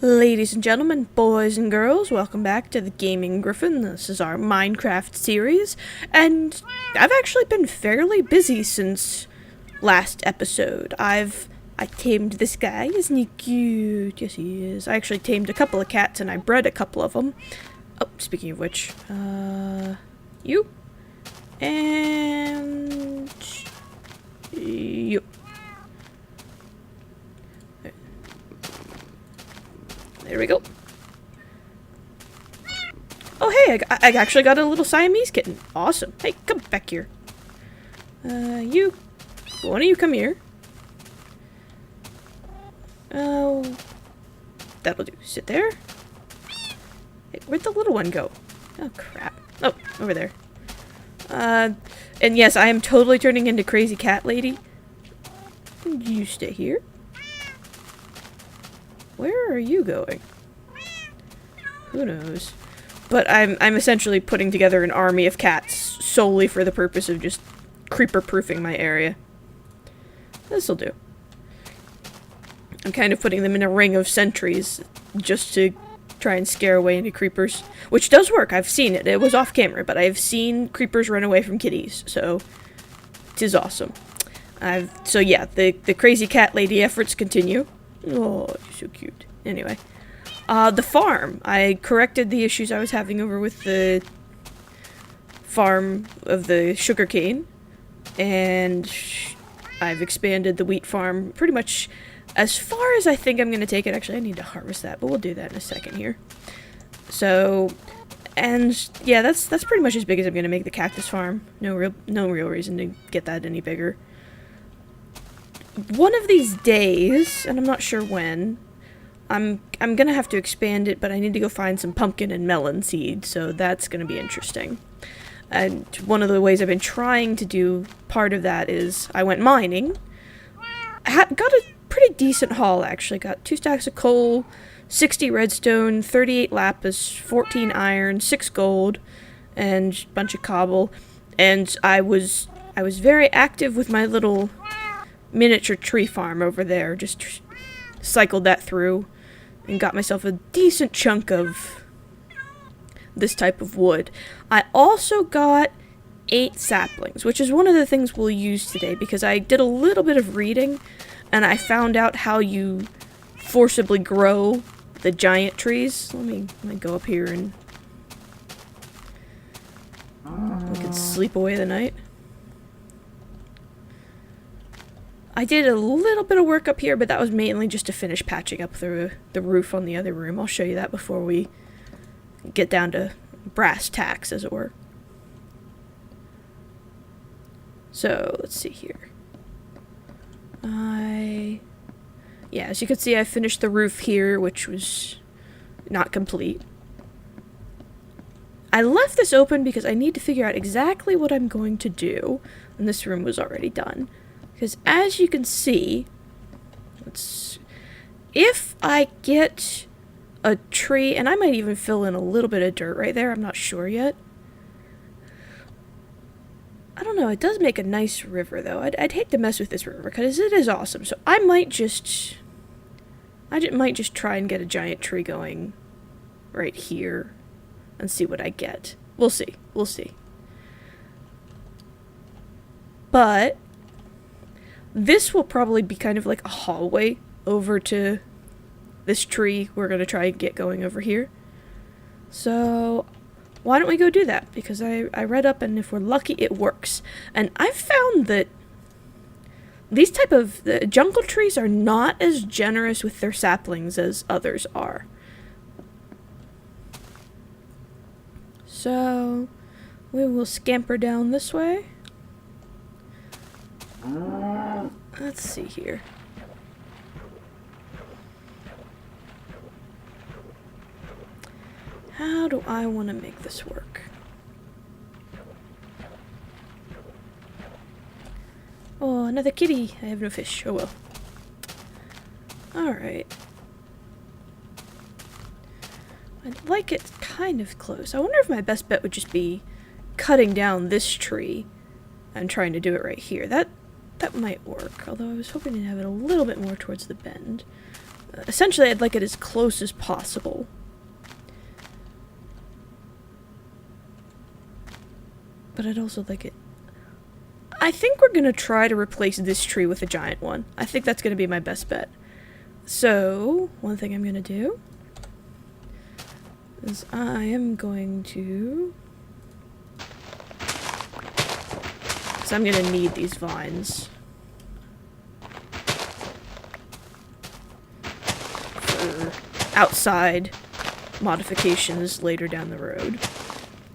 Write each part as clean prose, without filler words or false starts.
Ladies and gentlemen, boys and girls, welcome back to the Gaming Gryphon. This is our Minecraft series, and I've actually been fairly busy since last episode. I tamed this guy. Isn't he cute? Yes, he is. I actually tamed a couple of cats, and I bred a couple of them. Oh, speaking of which, you, and you. There we go. Oh, hey, I actually got a little Siamese kitten. Awesome. Hey, come back here. You. One of you come here. Oh, that'll do. Sit there. Hey, where'd the little one go? Oh, crap. Oh, over there. And yes, I am totally turning into crazy cat lady. You stay here. Where are you going? Who knows? But I'm essentially putting together an army of cats solely for the purpose of just creeper-proofing my area. This'll do. I'm kind of putting them in a ring of sentries just to try and scare away any creepers. Which does work, I've seen it. It was off camera, but I've seen creepers run away from kitties, so 'tis awesome. So yeah, the crazy cat lady efforts continue. Oh, you're so cute. Anyway. The farm. I corrected the issues I was having over with the farm of the sugarcane. And I've expanded the wheat farm pretty much as far as I think I'm going to take it. Actually, I need to harvest that, but we'll do that in a second here. So, and yeah, that's pretty much as big as I'm going to make the cactus farm. No real reason to get that any bigger. One of these days, and I'm not sure when, I'm gonna have to expand it, but I need to go find some pumpkin and melon seed, so that's gonna be interesting. And one of the ways I've been trying to do part of that is I went mining. Got a pretty decent haul, actually. Got 2 stacks of coal, 60 redstone, 38 lapis, 14 iron, 6 gold, and a bunch of cobble. And I was very active with my little miniature tree farm over there. Just cycled that through and got myself a decent chunk of this type of wood. I also got 8 saplings, which is one of the things we'll use today because I did a little bit of reading and I found out how you forcibly grow the giant trees. Let me go up here and we can sleep away the night. I did a little bit of work up here, but that was mainly just to finish patching up the roof on the other room. I'll show you that before we get down to brass tacks, as it were. So, let's see here. Yeah, as you can see, I finished the roof here, which was not complete. I left this open because I need to figure out exactly what I'm going to do, and this room was already done. Because as you can see, if I get a tree, and I might even fill in a little bit of dirt right there, I'm not sure yet. I don't know, it does make a nice river though. I'd hate to mess with this river because it is awesome. So I might just try and get a giant tree going right here and see what I get. We'll see. But this will probably be kind of like a hallway over to this tree we're going to try and get going over here. So, why don't we go do that? Because I read up, and if we're lucky, it works. And I've found that these type of jungle trees are not as generous with their saplings as others are. So, we will scamper down this way. Let's see here. How do I want to make this work? Oh, another kitty. I have no fish. Oh well. Alright. I'd like it kind of close. I wonder if my best bet would just be cutting down this tree and trying to do it right here. That might work, although I was hoping to have it a little bit more towards the bend. Essentially, I'd like it as close as possible. But I'd also like it... I think we're gonna try to replace this tree with a giant one. I think that's gonna be my best bet. So, one thing I'm gonna do is I am going to... So I'm gonna need these vines. For outside modifications later down the road.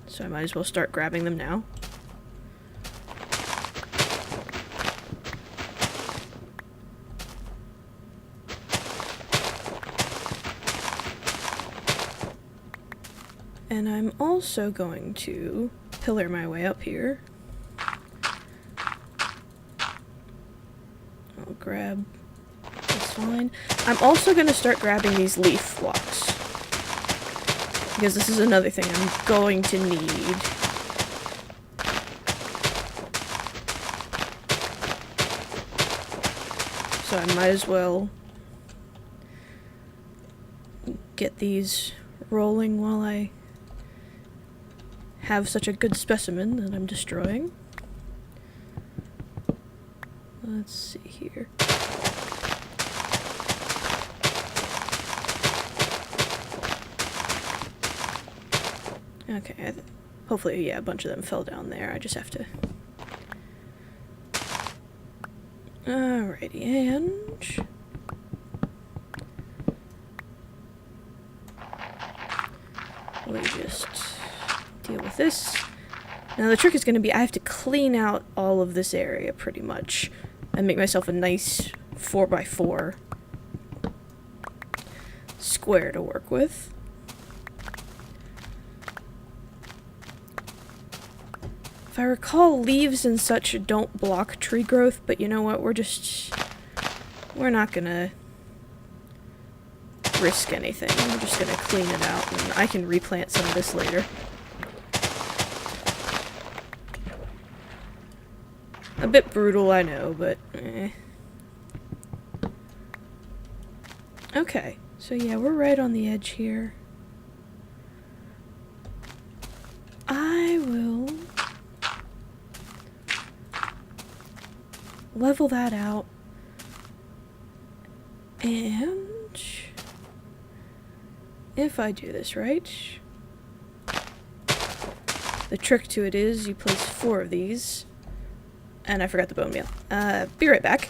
So I might as well start grabbing them now. And I'm also going to pillar my way up here. I'll grab this vine. I'm also going to start grabbing these leaf blocks. Because this is another thing I'm going to need. So I might as well get these rolling while I have such a good specimen that I'm destroying. Let's see here. Okay, hopefully, yeah, a bunch of them fell down there. I just have to... Alrighty, and... we'll just deal with this. Now the trick is going to be I have to clean out all of this area pretty much and make myself a nice 4x4 square to work with. If I recall, leaves and such don't block tree growth, but you know what, we're not gonna risk anything. We're just gonna clean it out, and I can replant some of this later. A bit brutal, I know, but eh. Okay, so yeah, we're right on the edge here. I will level that out, and if I do this right, the trick to it is you place 4 of these, and I forgot the bone meal. Be right back.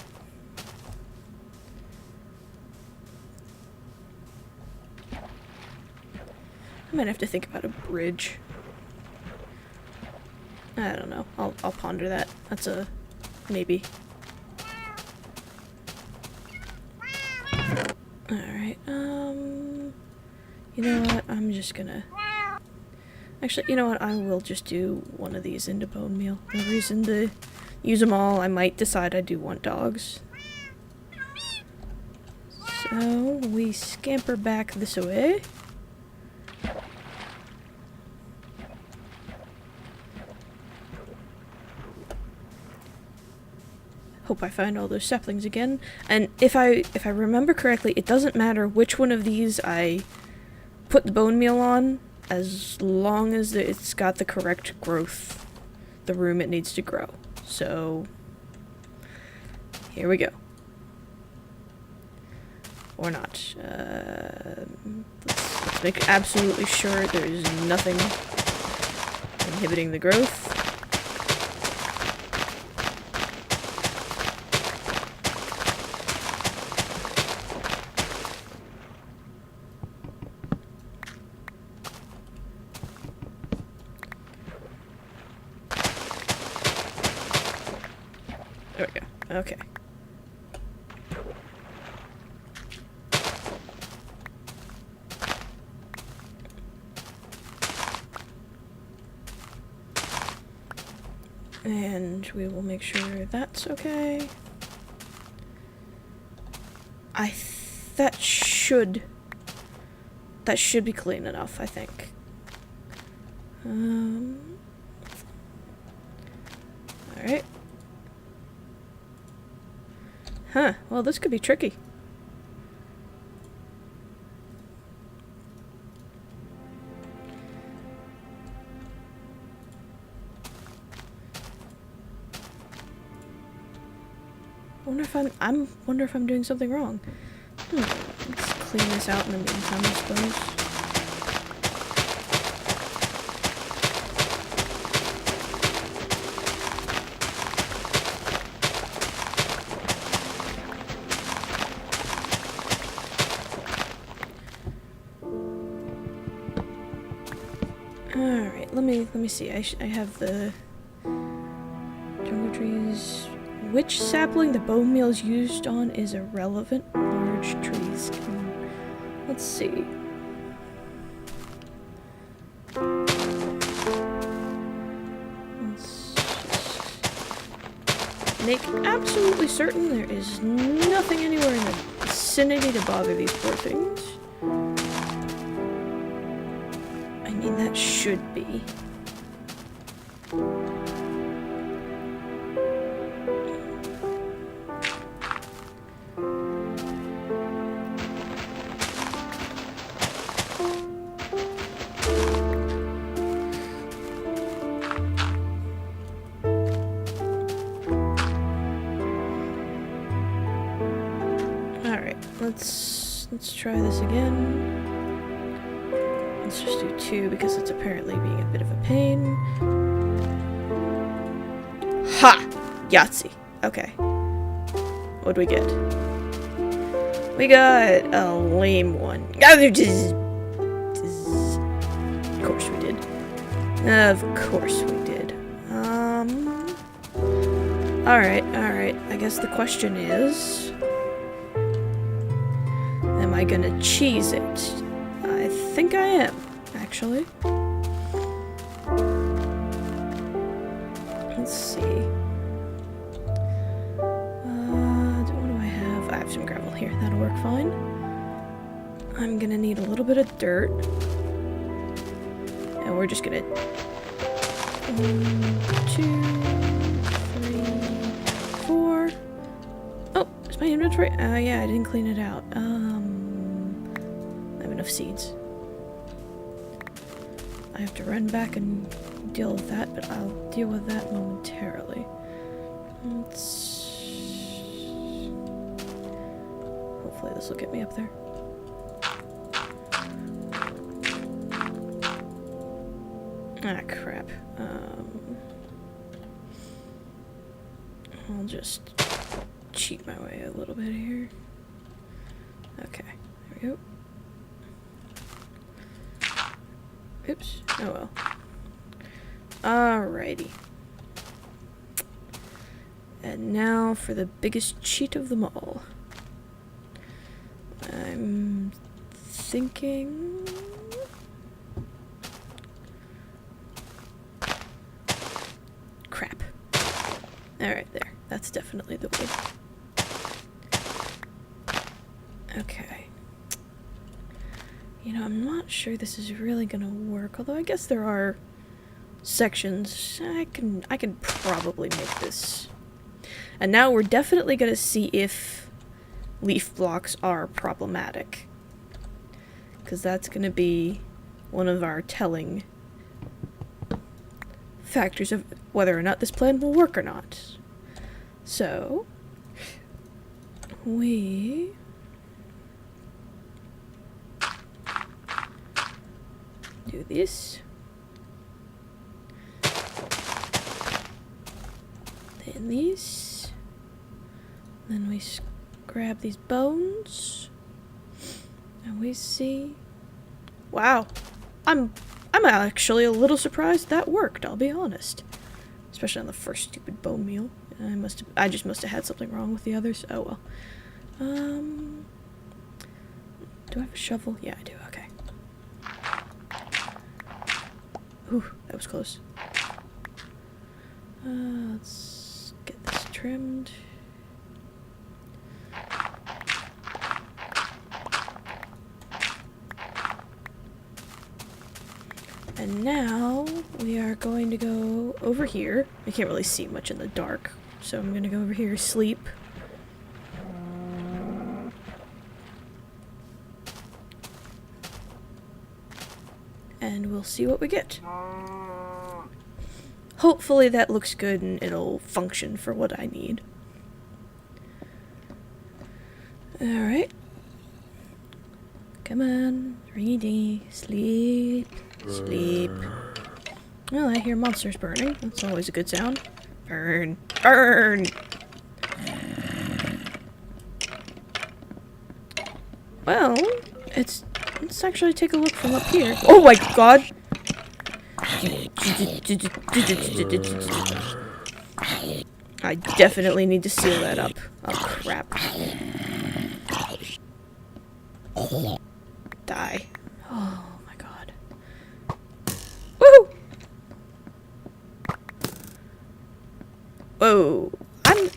I might have to think about a bridge. I don't know. I'll ponder that. That's a maybe. Alright, you know what? I'm just gonna... Actually, you know what? I will just do one of these into bone meal. No reason to use them all. I might decide I do want dogs. So, we scamper back this way. Hope I find all those saplings again. And if I remember correctly, it doesn't matter which one of these I put the bone meal on, as long as it's got the correct growth, the room it needs to grow. So, here we go. Or not. Let's make absolutely sure there's nothing inhibiting the growth. There we go. Okay. And we will make sure that's okay. That should be clean enough, I think. Alright. Huh, well this could be tricky. wonder if I'm doing something wrong. Let's clean this out in the meantime, I suppose. Alright, let me see. I have the jungle trees. Which sapling the bone meal is used on is irrelevant. Large trees can... Let's see. Let's just make absolutely certain there is nothing anywhere in the vicinity to bother these poor things. I mean, that should be. Let's try this again. Let's just do 2 because it's apparently being a bit of a pain. Ha! Yahtzee. Okay. What'd we get? We got a lame one. Of course we did. Of course we did. Alright. I guess the question is... am I gonna cheese it? I think I am, actually. Let's see. What do I have? I have some gravel here. That'll work fine. I'm gonna need a little bit of dirt. And we're just gonna... 1, 2, 3, 4... Oh, is my inventory? Yeah, I didn't clean it out. I have enough seeds. I have to run back and deal with that, but I'll deal with that momentarily. Hopefully this will get me up there. Ah, crap. I'll just cheat my way a little bit here. Okay, there we go. Oops. Oh well. Alrighty. And now for the biggest cheat of them all. I'm thinking... crap. Alright, there. That's definitely the way. Okay. You know, I'm not sure this is really gonna work, although I guess there are sections. I can probably make this. And now we're definitely gonna see if leaf blocks are problematic. Because that's gonna be one of our telling factors of whether or not this plan will work or not. So, we... do this. Then these. Then we grab these bones. And we see... wow. I'm actually a little surprised that worked, I'll be honest. Especially on the first stupid bone meal. I just must have had something wrong with the others. Oh well. Do I have a shovel? Yeah, I do. Okay. Ooh, that was close. Let's get this trimmed. And now we are going to go over here. I can't really see much in the dark, so I'm gonna go over here, sleep. And we'll see what we get. Hopefully that looks good and it'll function for what I need. Alright. Come on, Reedy, sleep, sleep. Well, I hear monsters burning. That's always a good sound. Burn, burn! Well, let's actually take a look from up here. Oh my god! I definitely need to seal that up. Oh crap. Die. Oh my god. Woohoo! Whoa. I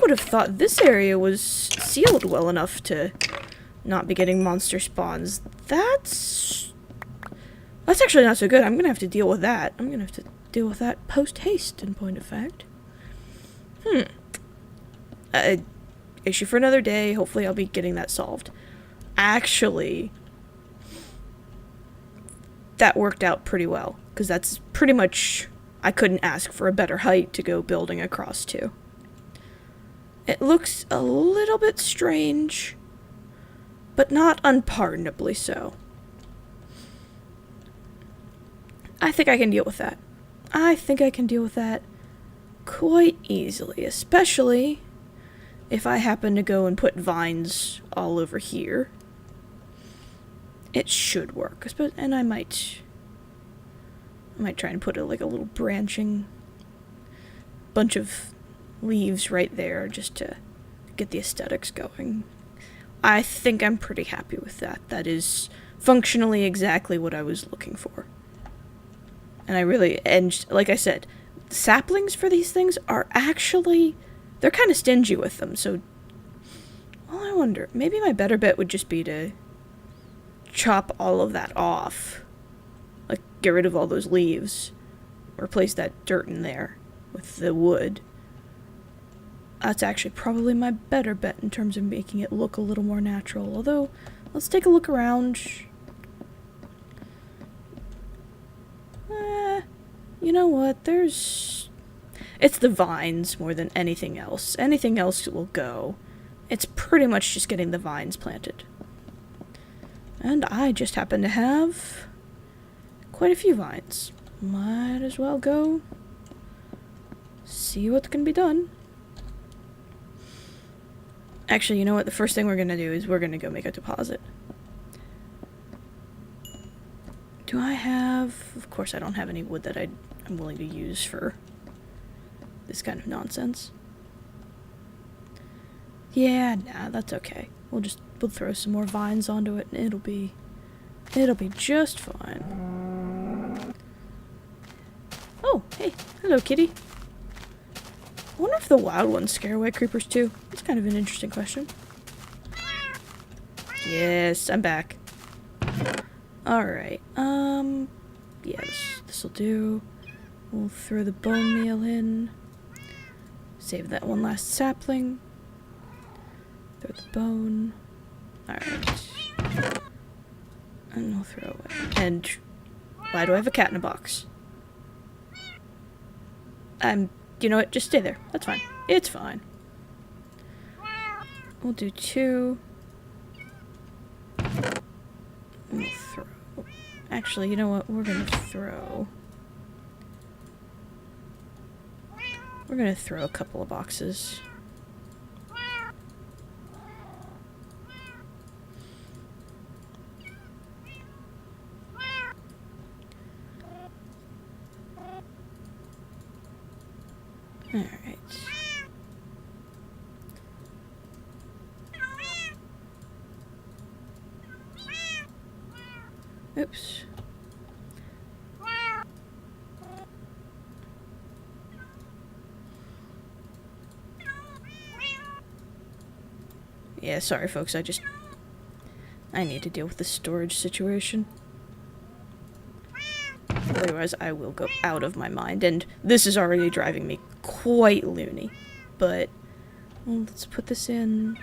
would have thought this area was sealed well enough to not be getting monster spawns. That's actually not so good. I'm gonna have to deal with that. I'm gonna have to deal with that post-haste, in point of fact. Issue for another day. Hopefully I'll be getting that solved. Actually, that worked out pretty well, because that's pretty much... I couldn't ask for a better height to go building across to. It looks a little bit strange, but not unpardonably so. I think I can deal with that. I think I can deal with that quite easily, especially if I happen to go and put vines all over here. It should work, and I might try and put like a little branching bunch of leaves right there just to get the aesthetics going. I think I'm pretty happy with that. That is functionally exactly what I was looking for. And like I said, saplings for these things are actually, they're kind of stingy with them, so, well, I wonder, maybe my better bet would just be to chop all of that off. Like, get rid of all those leaves. Replace that dirt in there with the wood. That's actually probably my better bet in terms of making it look a little more natural. Although, let's take a look around. You know what? It's the vines more than anything else. Anything else will go. It's pretty much just getting the vines planted. And I just happen to have quite a few vines. Might as well go see what can be done. Actually, you know what? The first thing we're gonna do is we're gonna go make a deposit. Do I have... Of course I don't have any wood that I'm willing to use for this kind of nonsense. Yeah, nah, that's okay. We'll throw some more vines onto it and it'll be just fine. Oh, hey. Hello, kitty. I wonder if the wild ones scare away creepers too. That's kind of an interesting question. Yes, I'm back. Alright, yeah, this'll do. We'll throw the bone meal in. Save that one last sapling. Throw the bone. Alright. And we'll throw away. And why do I have a cat in a box? You know what? Just stay there. That's fine. It's fine. We'll do 2. We'll throw. Actually, you know what? We're gonna throw a couple of boxes. Alright. Oops. Yeah, sorry folks, I need to deal with the storage situation. Otherwise I will go out of my mind, and this is already driving me quite loony. But, well, let's put this in.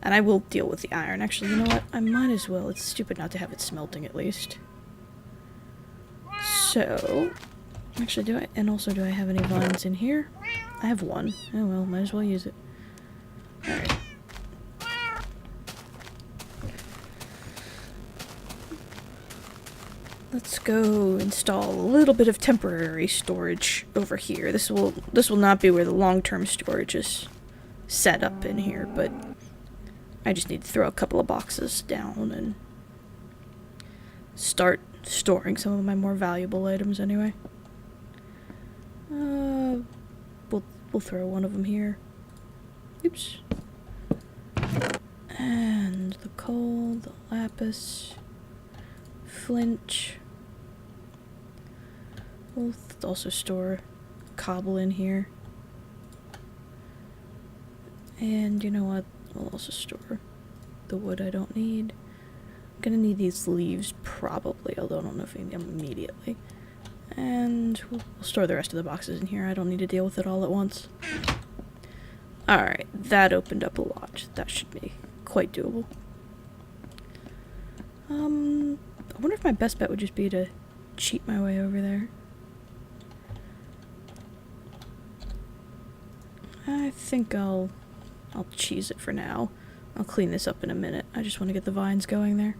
And I will deal with the iron. Actually, you know what? I might as well. It's stupid not to have it smelting at least. So, actually do I have any vines in here? I have one. Oh well, might as well use it. Alright. Let's go install a little bit of temporary storage over here. This will not be where the long-term storage is set up in here, but I just need to throw a couple of boxes down and start storing some of my more valuable items anyway. We'll throw one of them here. Oops. And the coal, the lapis, flint. We'll also store cobble in here. And you know what? We'll also store the wood I don't need. I'm gonna need these leaves probably, although I don't know if I need them immediately. And we'll store the rest of the boxes in here. I don't need to deal with it all at once. Alright, that opened up a lot. That should be quite doable. I wonder if my best bet would just be to cheat my way over there. I think I'll cheese it for now. I'll clean this up in a minute. I just want to get the vines going there.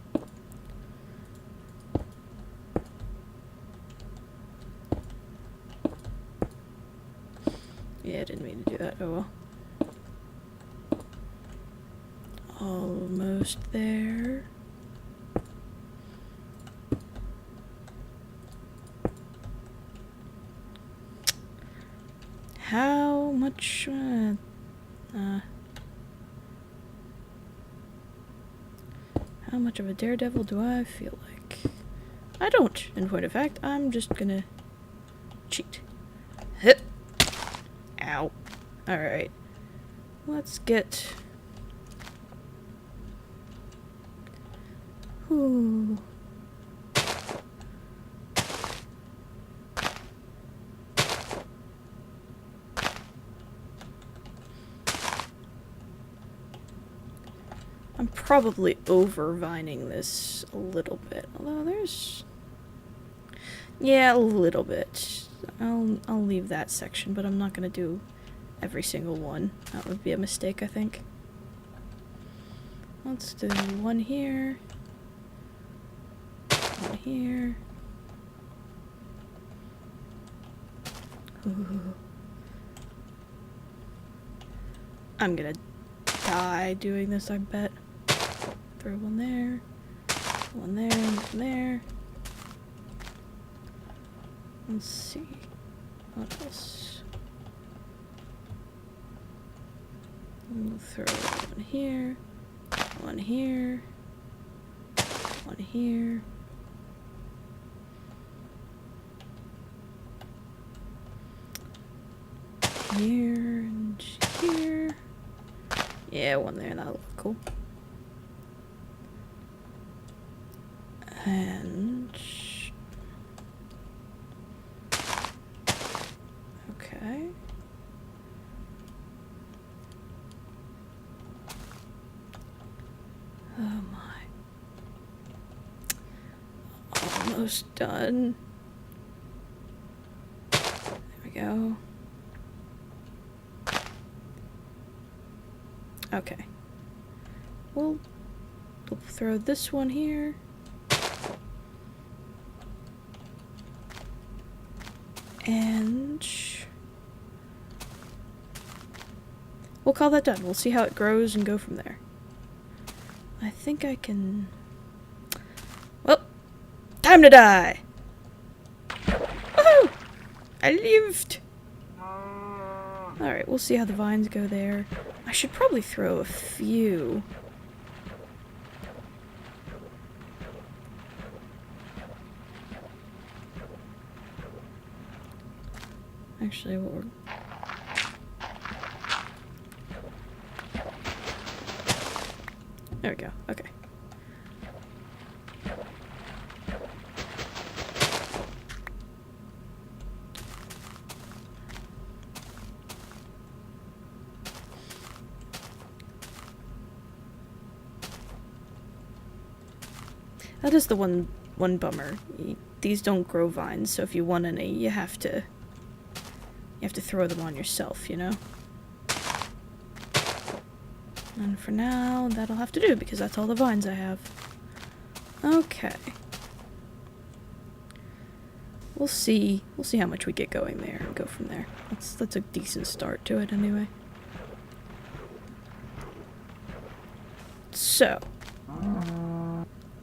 Yeah, I didn't mean to do that. Oh well. Almost there. How much, how much of a daredevil do I feel like? I don't, in point of fact. I'm just gonna cheat. Hip. Ow. Alright. Let's get... Ooh. I'm probably over-vining this a little bit, although there's... Yeah, a little bit. I'll leave that section, but I'm not gonna do every single one. That would be a mistake, I think. Let's do one here. One here. Ooh. I'm gonna die doing this, I bet. Throw one there, one there. Let's see. What else? We'll throw one here, one here, one here. Here and here. Yeah, one there, that'll look cool. And... okay. Oh my. Almost done. There we go. Okay. We'll throw this one here. And we'll call that done. We'll see how it grows and go from there. I think I can... Well, time to die! Woohoo! I lived! Alright, we'll see how the vines go there. I should probably throw a few. Actually, what we're... There we go. Okay. That is the one bummer. These don't grow vines, so if you want any, you have to throw them on yourself, you know? And for now, that'll have to do, because that's all the vines I have. Okay. We'll see. We'll see how much we get going there and go from there. That's a decent start to it anyway. So,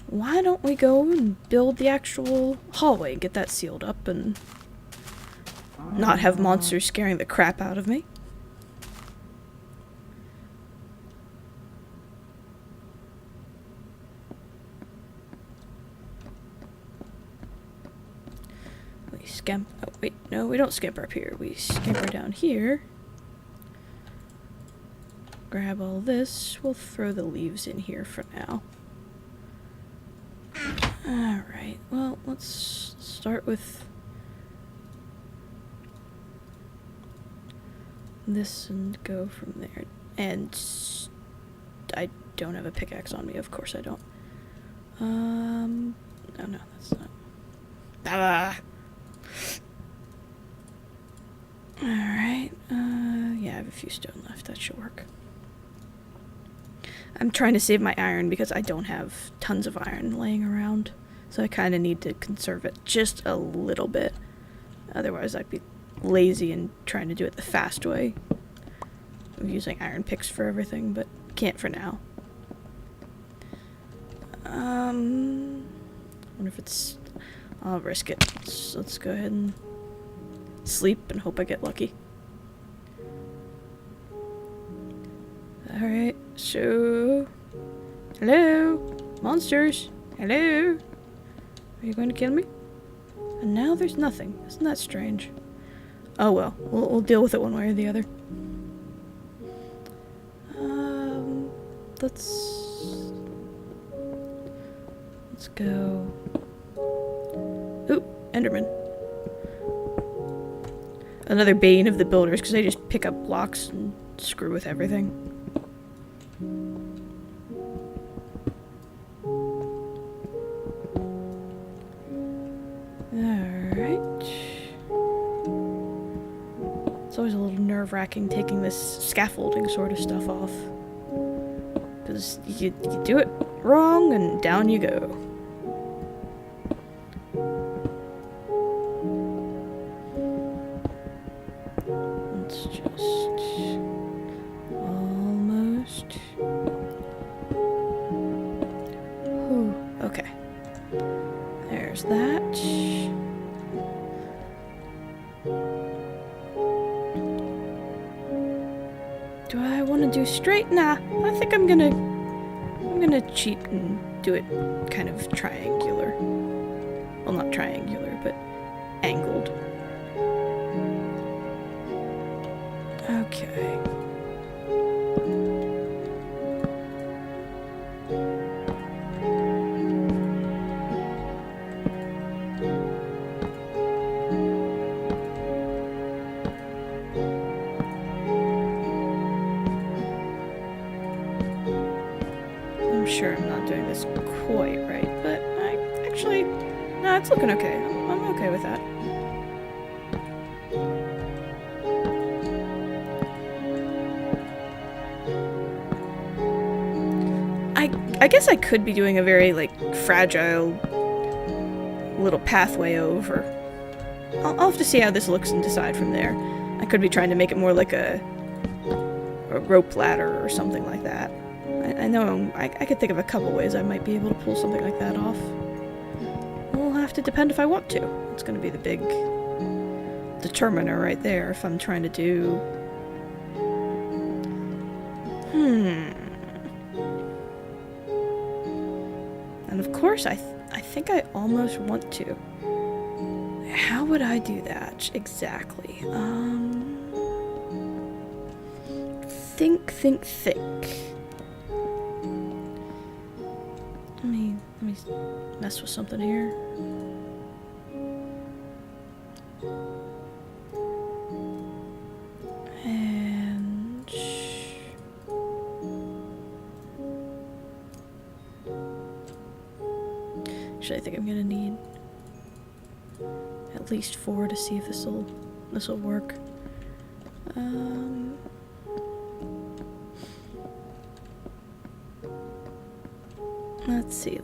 why don't we go and build the actual hallway and get that sealed up and not have monsters scaring the crap out of me? Oh wait, no, we don't scamper up here. We scamper down here. Grab all this. We'll throw the leaves in here for now. Alright, well, let's start with this and go from there. And I don't have a pickaxe on me, of course I don't. Oh no, that's not. Alright, yeah, I have a few stone left. That should work. I'm trying to save my iron because I don't have tons of iron laying around. So I kind of need to conserve it just a little bit. Otherwise I'd be lazy and trying to do it the fast way of using iron picks for everything, but can't for now. I wonder if it's... I'll risk it. Let's go ahead and sleep and hope I get lucky. Alright, so... Hello? Monsters? Hello? Are you going to kill me? And now there's nothing. Isn't that strange? Oh well, we'll deal with it one way or the other. Let's go... Ooh, Enderman. Another bane of the builders, because they just pick up blocks and screw with everything. Alright. It's always a little nerve-wracking taking this scaffolding sort of stuff off. Because you do it wrong and down you go. Do I want to do straight? Nah, I think I'm gonna cheat and do it kind of triangular. Well, not triangular, but angled. Okay. Sure I'm not doing this quite right, but no, it's looking okay. I'm okay with that. I guess I could be doing a very, like, fragile little pathway over. I'll have to see how this looks and decide from there. I could be trying to make it more like a rope ladder or something like that. I know I could think of a couple ways I might be able to pull something like that off. It'll have to depend if I want to. It's going to be the big determiner right there if I'm trying to do... And of course I think I almost want to. How would I do that exactly? Think. Let me mess with something here. And actually, I think I'm gonna need at least 4 to see if this'll work. Let's see,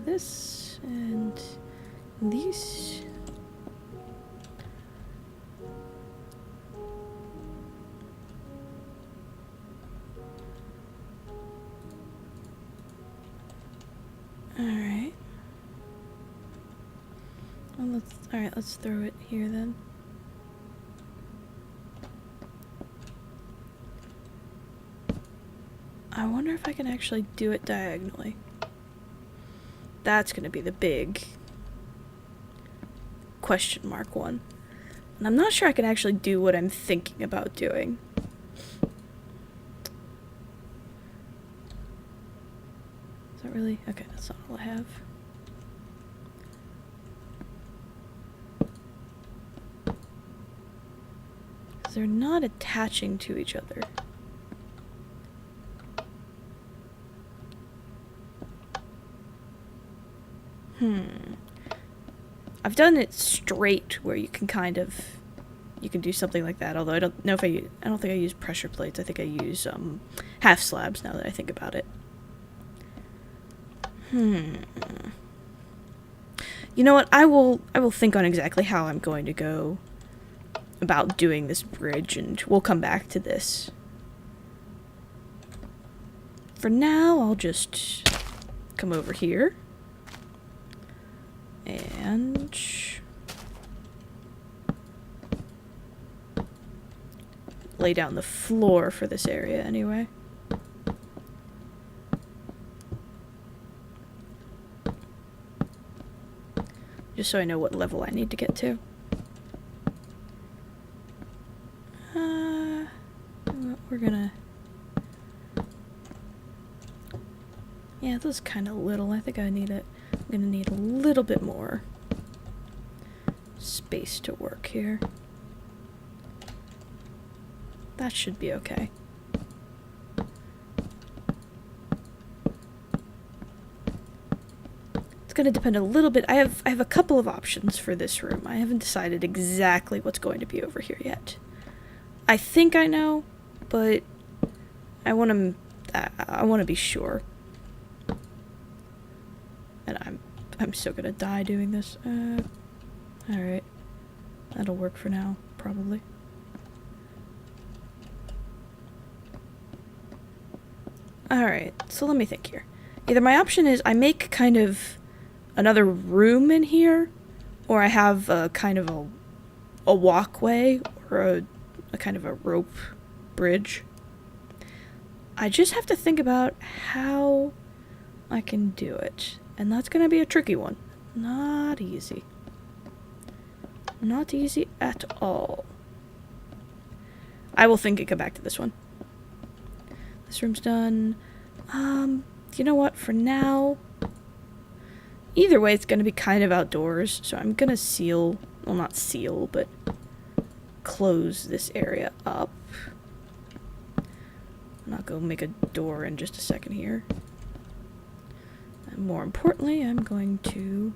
this and these. Alright, let's throw it here then. I wonder if I can actually do it diagonally. That's gonna be the big question mark one. And I'm not sure I can actually do what I'm thinking about doing. Is that really? Okay, that's not all I have. Because they're not attaching to each other. I've done it straight where you can kind of, you can do something like that, although I don't know if I don't think I use pressure plates. I think I use half slabs now that I think about it. You know what? I will think on exactly how I'm going to go about doing this bridge, and we'll come back to this. For now, I'll just come over here. And lay down the floor for this area anyway. Just so I know what level I need to get to. We're gonna... Yeah, this is kind of little. I think I need it. I'm gonna need a little bit more space to work here. That should be okay. It's gonna depend a little bit. I have a couple of options for this room. I haven't decided exactly what's going to be over here yet. I think I know, but I want to be sure. And I'm still gonna die doing this. Alright. That'll work for now, probably. Alright, so let me think here. Either my option is I make kind of another room in here, or I have a kind of a walkway, or a kind of a rope bridge. I just have to think about how I can do it. And that's gonna be a tricky one. Not easy. Not easy at all. I will think and come back to this one. This room's done. You know what? For now, either way, it's gonna be kind of outdoors. So I'm gonna seal, well, not seal, but close this area up. And I'll go make a door in just a second here. And more importantly, I'm going to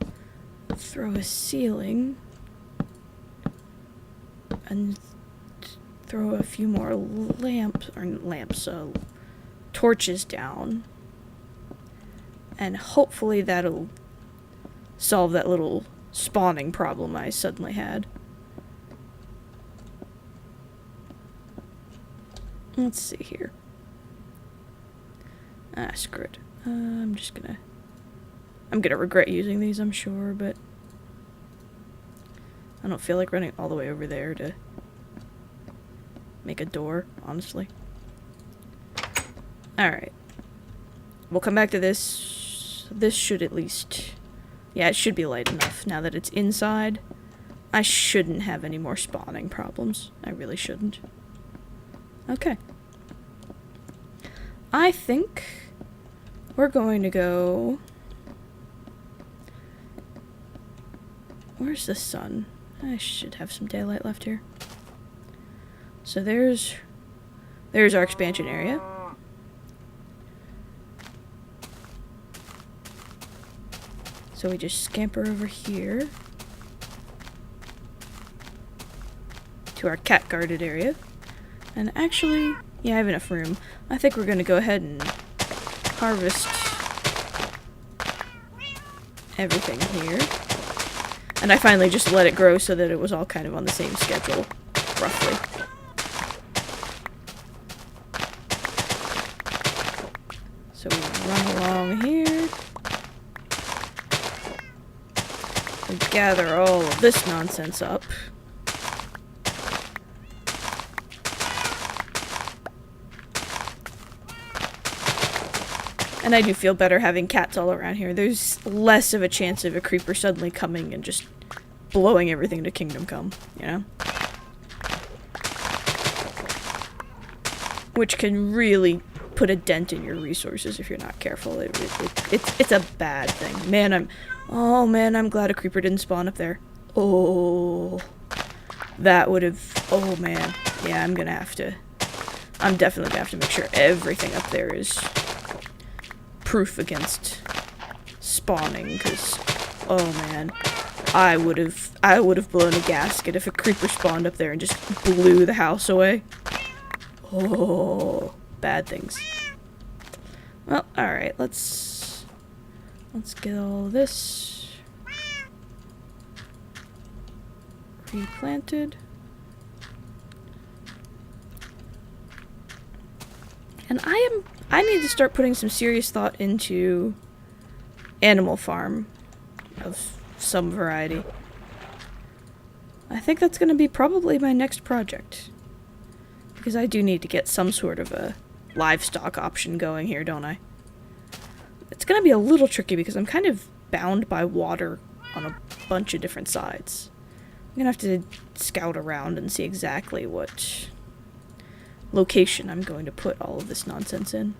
throw a ceiling and throw a few more torches down. And hopefully that'll solve that little spawning problem I suddenly had. Let's see here. Ah, screw it. I'm gonna regret using these, I'm sure, but I don't feel like running all the way over there to make a door, honestly. Alright. We'll come back to this. This should at least... Yeah, it should be light enough now that it's inside. I shouldn't have any more spawning problems. I really shouldn't. Okay. I think we're going to go... Where's the sun? I should have some daylight left here. So there's our expansion area. So we just scamper over here to our cat guarded area. And actually, yeah, I have enough room. I think we're gonna go ahead and harvest everything here. And I finally just let it grow so that it was all kind of on the same schedule, roughly. So we run along here. We gather all of this nonsense up. And I do feel better having cats all around here. There's less of a chance of a creeper suddenly coming and just blowing everything to Kingdom Come, you know? Which can really put a dent in your resources if you're not careful. It's a bad thing. Man, I'm glad a creeper didn't spawn up there. Oh, that would have, oh man. Yeah, I'm definitely gonna have to make sure everything up there is proof against spawning, because, oh man, I would have blown a gasket if a creeper spawned up there and just blew the house away. Oh, bad things. Well, alright, let's get all this replanted. And I need to start putting some serious thought into Animal Farm of some variety. I think that's going to be probably my next project. Because I do need to get some sort of a livestock option going here, don't I? It's going to be a little tricky because I'm kind of bound by water on a bunch of different sides. I'm going to have to scout around and see exactly what location I'm going to put all of this nonsense in.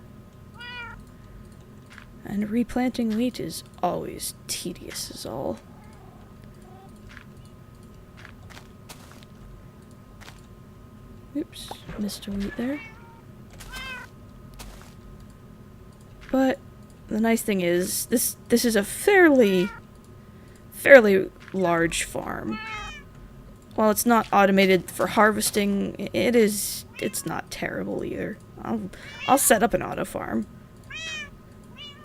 And replanting wheat is always tedious as all. Oops, missed a wheat there. But the nice thing is, this is a fairly large farm. While it's not automated for harvesting, it's not terrible either. I'll set up an auto farm.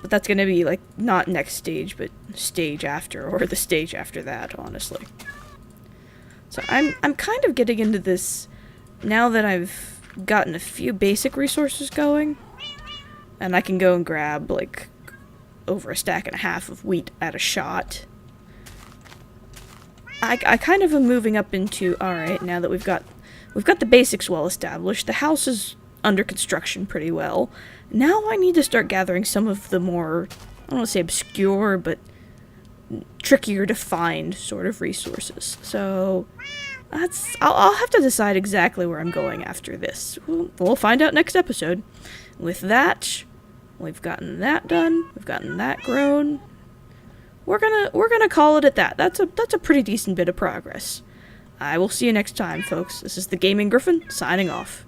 But that's gonna be like not next stage, but stage after, or the stage after that, honestly. So I'm kind of getting into this now that I've gotten a few basic resources going, and I can go and grab like over a stack and a half of wheat at a shot. I kind of am moving up into, alright, now that we've got the basics well established, the house is under construction pretty well. Now I need to start gathering some of the more, I don't want to say obscure, but trickier to find sort of resources. So I'll have to decide exactly where I'm going after this. We'll find out next episode. With that, we've gotten that done. We've gotten that grown. We're gonna call it at that. That's a pretty decent bit of progress. I will see you next time, folks. This is the Gaming Gryphon, signing off.